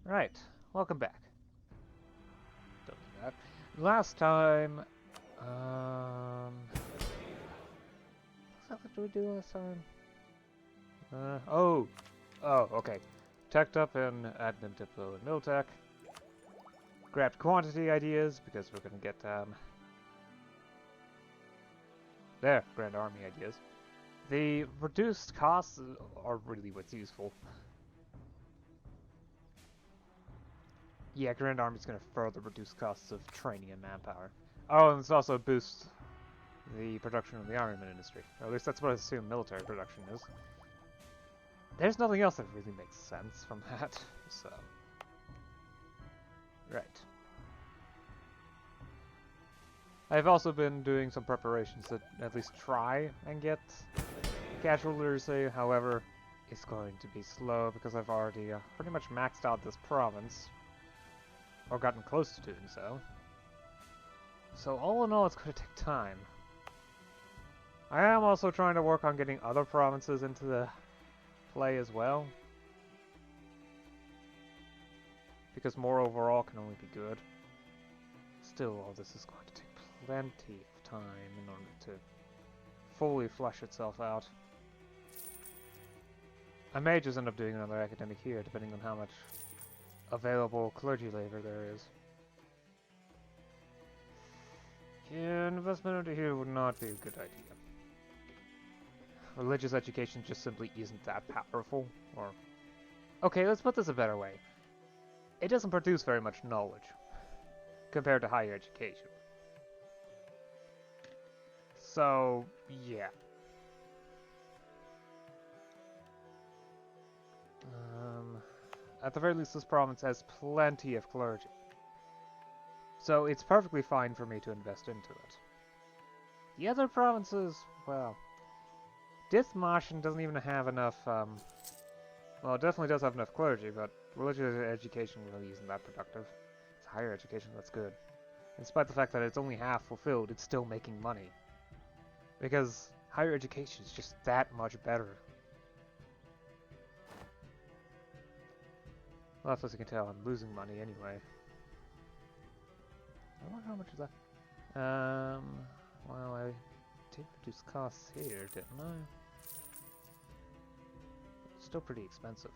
Right, welcome back. Don't do that. Last time, what did we do last time? Okay. Teched up in admin depot and Miltech. Grabbed quantity ideas because we're gonna get, there, Grand Army ideas. The reduced costs are really what's useful. Yeah, Grand Army's gonna further reduce costs of training and manpower. Oh, and this also boosts the production of the armament industry. Or at least that's what I assume military production is. There's nothing else that really makes sense from that, so... Right. I've also been doing some preparations to at least try and get casual literacy, however, it's going to be slow because I've already pretty much maxed out this province. Or gotten close to doing so. So all in all, it's going to take time. I am also trying to work on getting other provinces into the play as well. Because more overall can only be good. Still, all this is going to take plenty of time in order to fully flesh itself out. I may just end up doing another academic here, depending on how much available clergy labor there is. Yeah, investment into here would not be a good idea. Religious education just simply isn't that powerful, or... Okay, let's put this a better way. It doesn't produce very much knowledge, compared to higher education. So, yeah. At the very least, this province has plenty of clergy. So it's perfectly fine for me to invest into it. The other provinces, well... Dithmarschen doesn't even have enough, well, it definitely does have enough clergy, but religious education really isn't that productive. It's higher education that's good. Despite the fact that it's only half fulfilled, it's still making money. Because higher education is just that much better. Well, as you can tell, I'm losing money anyway. I wonder how much is that? Well, I did reduce costs here, didn't I? Still pretty expensive.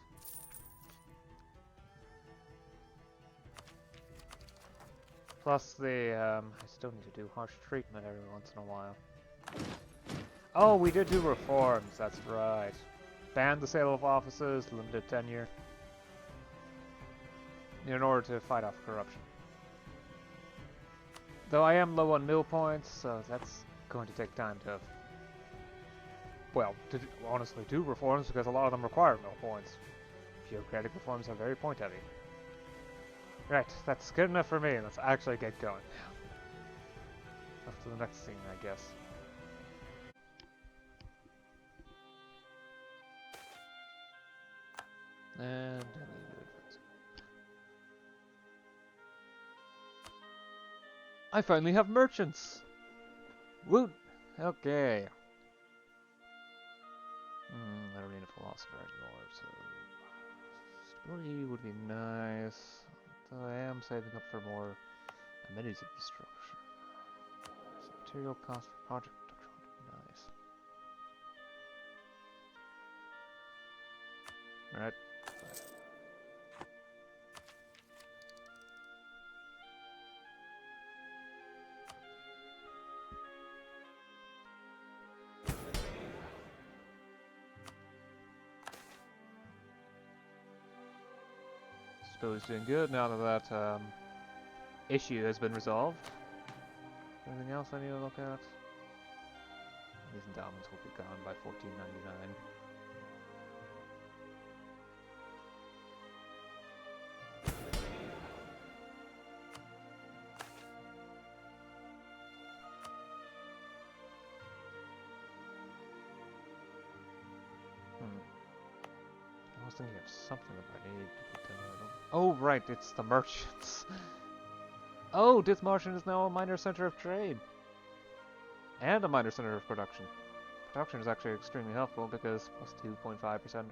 Plus the, I still need to do harsh treatment every once in a while. Oh, we did do reforms, that's right. Banned the sale of offices, limited tenure. In order to fight off corruption. Though I am low on mill points, so that's going to take time to... Well, to honestly do reforms, because a lot of them require mill points. Bureaucratic reforms are very point heavy. Right, that's good enough for me. Let's actually get going. Off to the next thing, I guess. And I finally have merchants! Woot! Okay. I don't need a philosopher anymore, so... Stability would be nice. Though I am saving up for more amenities of the structure. So material cost for project production would be nice. Alright. Stability's doing good now that that issue has been resolved. Anything else I need to look at? These endowments will be gone by 1499. I was thinking of something that I need to be done. Oh, right, it's the merchants. Oh, Dithmarschen is now a minor center of trade. And a minor center of production. Production is actually extremely helpful because plus 2.5%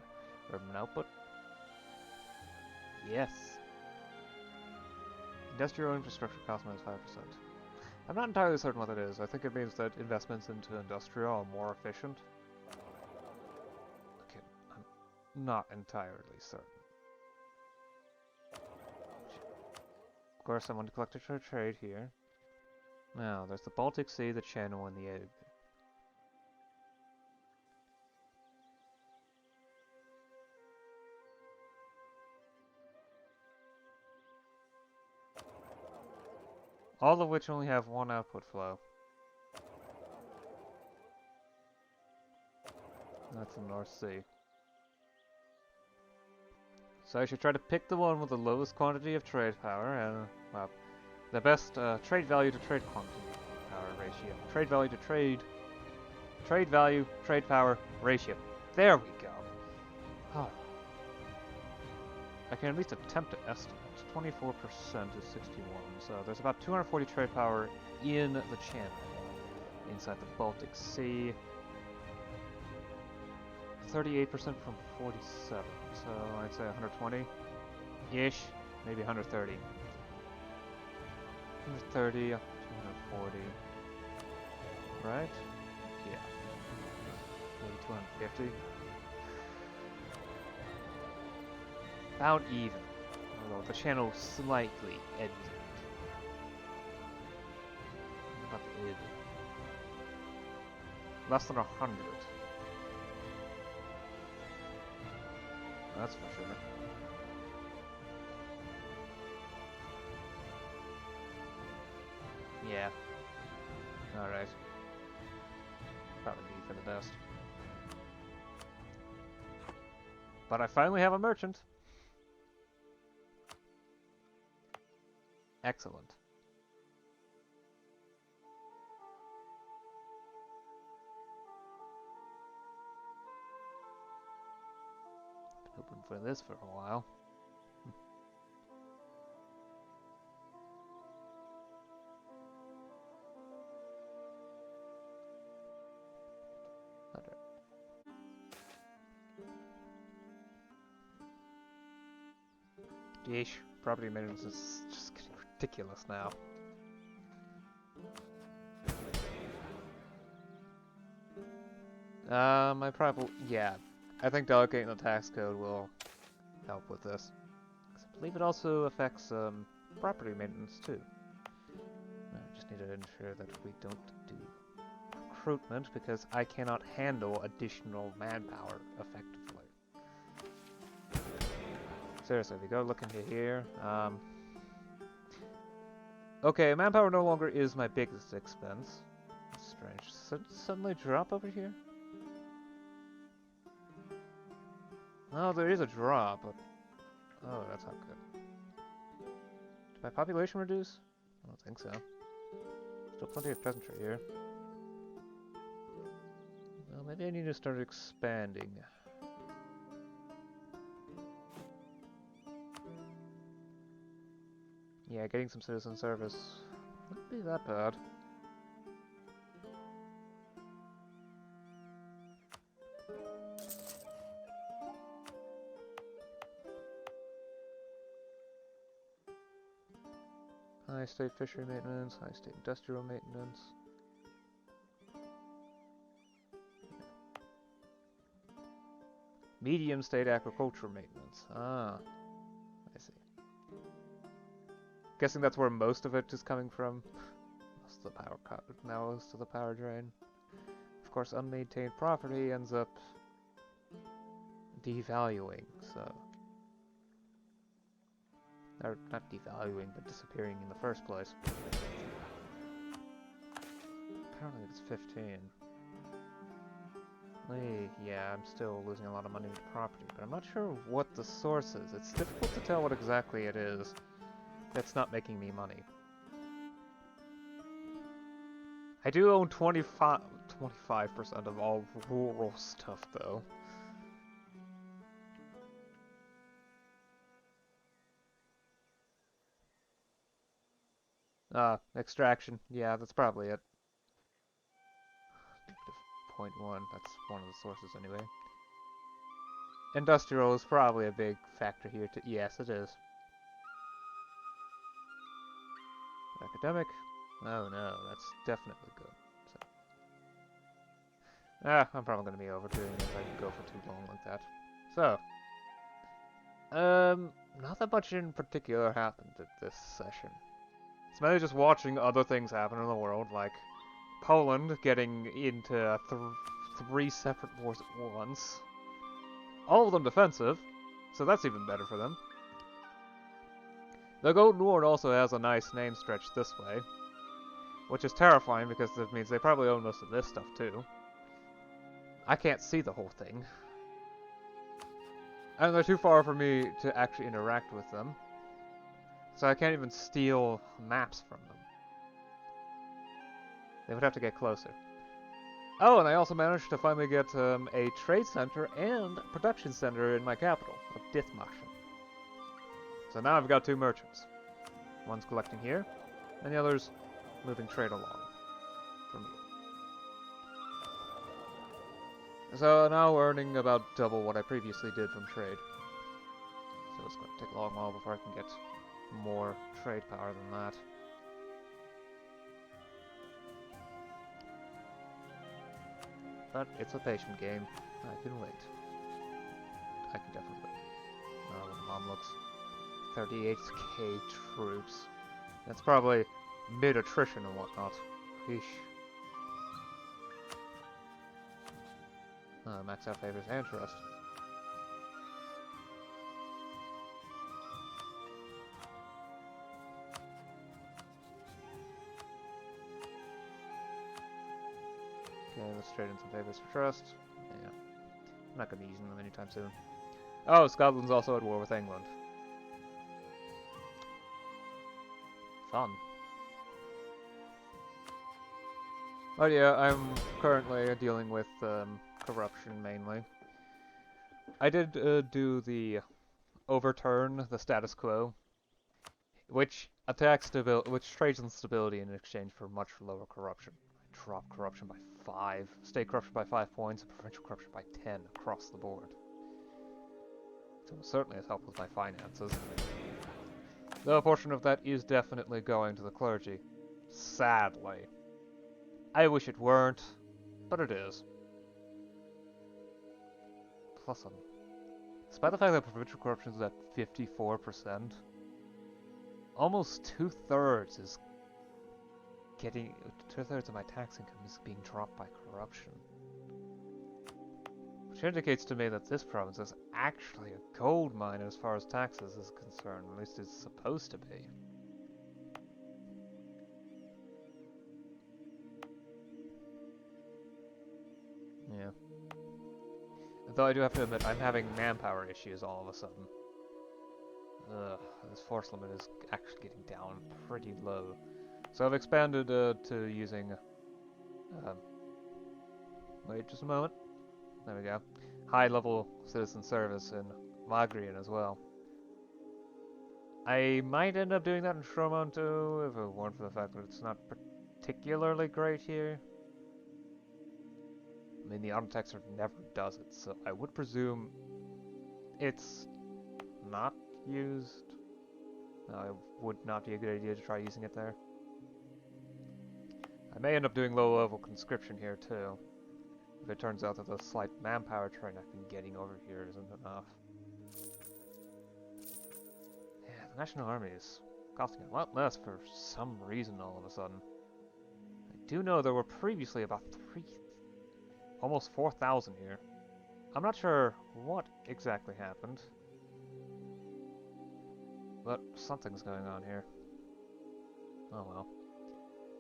urban output. Yes. Industrial infrastructure cost minus 5%. I'm not entirely certain what that is. I think it means that investments into industrial are more efficient. Okay, I'm not entirely certain. Of course, I want to collect a trade here. Now, there's the Baltic Sea, the Channel, and the Elbe. All of which only have one output flow. That's the North Sea. So I should try to pick the one with the lowest quantity of trade power and, well, the best trade value to trade quantity power ratio. Trade value to trade value, trade power ratio. There we go. Oh. I can at least attempt to estimate. 24% is 61, so there's about 240 trade power in the channel, inside the Baltic Sea. 38% from 47, so I'd say 120-ish, maybe 130. 130, 240, right? Yeah. Maybe 250. About even, although the channel slightly edges it. About the id. Less than 100. That's for sure. Yeah. Alright. Probably be for the best. But I finally have a merchant. Excellent. Been hoping for this for a while. Yeesh, property maintenance is just getting ridiculous now. Yeah, I think delegating the tax code will help with this. I believe it also affects property maintenance too. I just need to ensure that we don't do recruitment because I cannot handle additional manpower effectively. Seriously, if you go look into here, okay, manpower no longer is my biggest expense. That's strange. Suddenly drop over here? Oh, there is a drop, but... Oh, that's not good. Did my population reduce? I don't think so. Still plenty of peasantry here. Well, maybe I need to start expanding. Yeah, getting some citizen service wouldn't be that bad. High state fishery maintenance, high state industrial maintenance. Medium state agricultural maintenance. Ah, I see. Guessing that's where most of it is coming from. Most of the power cut now is to the power drain. Of course, unmaintained property ends up devaluing, so... Or not devaluing, but disappearing in the first place. Apparently it's 15. Yeah, I'm still losing a lot of money to property, but I'm not sure what the source is. It's difficult to tell what exactly it is that's not making me money. I do own 25% of all rural stuff, though. Extraction. Yeah, that's probably it. -0.1. That's one of the sources anyway. Industrial is probably a big factor here too. Yes, it is. Academic. Oh no, that's definitely good. So. I'm probably going to be overdoing it if I go for too long like that. So. Not that much in particular happened at this session. It's mainly just watching other things happen in the world, like Poland getting into three separate wars at once. All of them defensive, so that's even better for them. The Golden Ward also has a nice name stretch this way, which is terrifying because it means they probably own most of this stuff too. I can't see the whole thing. And they're too far for me to actually interact with them. So I can't even steal maps from them. They would have to get closer. Oh, and I also managed to finally get a trade center and production center in my capital, of Dithmarschen. So now I've got 2 merchants. One's collecting here, and the other's moving trade along from here. So now we're earning about double what I previously did from trade. So it's going to take a long while before I can get more trade power than that. But it's a patient game. I can wait. I can definitely wait. Oh, the mom looks 38k troops. That's probably mid-attrition and whatnot. Eesh. Max out favors and trust. Okay, let's trade in some favors for trust. Yeah. I'm not going to be using them anytime soon. Oh, Scotland's also at war with England. Fun. Oh yeah, I'm currently dealing with corruption mainly. I did do the overturn the status quo, which attacks stability, which trades in stability in exchange for much lower corruption. I drop corruption by 5, state corruption by 5 points, and provincial corruption by 10 across the board. So it certainly has helped with my finances. Though a portion of that is definitely going to the clergy. Sadly. I wish it weren't, but it is. Plus, despite the fact that provincial corruption is at 54%, almost 2/3 is getting... 2/3 of my tax income is being dropped by corruption. Which indicates to me that this province is actually a gold mine as far as taxes is concerned, at least it's supposed to be. Yeah. Though I do have to admit, I'm having manpower issues all of a sudden. Ugh, this force limit is actually getting down pretty low. So I've expanded to using... wait just a moment. There we go. High-level citizen service in Magrian as well. I might end up doing that in Shromon too, if it weren't for the fact that it's not particularly great here. I mean, the Architecture never does it, so I would presume it's not used. No, it would not be a good idea to try using it there. I may end up doing low-level conscription here too, if it turns out that the slight manpower train I've been getting over here isn't enough. Yeah, the National Army is costing a lot less for some reason all of a sudden. I do know there were previously about almost 4,000 here. I'm not sure what exactly happened, but something's going on here. Oh well.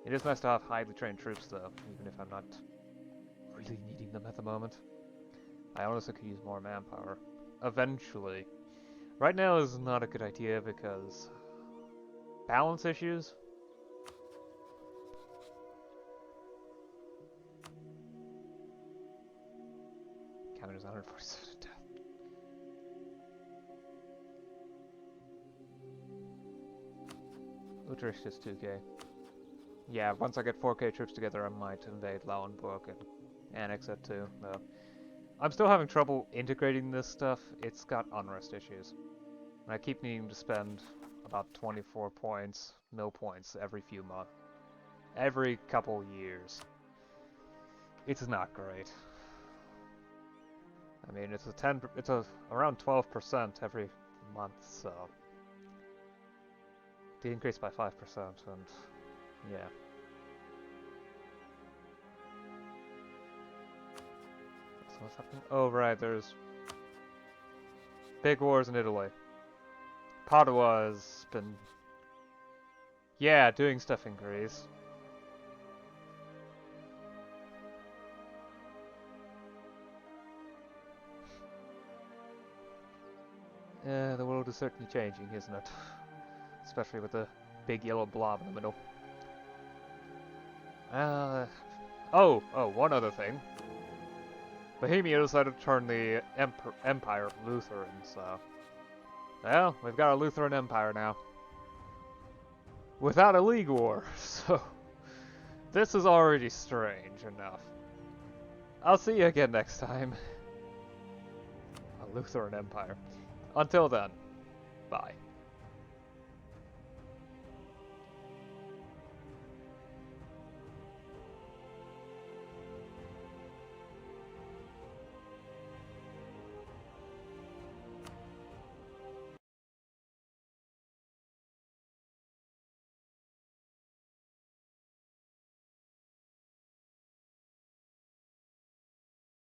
It is nice to have highly trained troops though, even if I'm not really needing them at the moment. I honestly could use more manpower. Eventually. Right now is not a good idea because... balance issues? Counting is 147 to death. Utrecht is 2k. Yeah, once I get 4k troops together I might invade Lauenburg and annex it too, though. I'm still having trouble integrating this stuff. It's got unrest issues. And I keep needing to spend about 24 points, mil points every few months, every couple years. It's not great. I mean, it's around 12% every month, so they increased by 5%, and yeah. So what's happening? Oh right, there's big wars in Italy. Padua's been, yeah, doing stuff in Greece. The world is certainly changing, isn't it? Especially with the big yellow blob in the middle. One other thing. Bohemia decided to turn the Empire Lutheran, so... Well, we've got a Lutheran Empire now. Without a League War, so... This is already strange enough. I'll see you again next time. A Lutheran Empire. Until then, bye.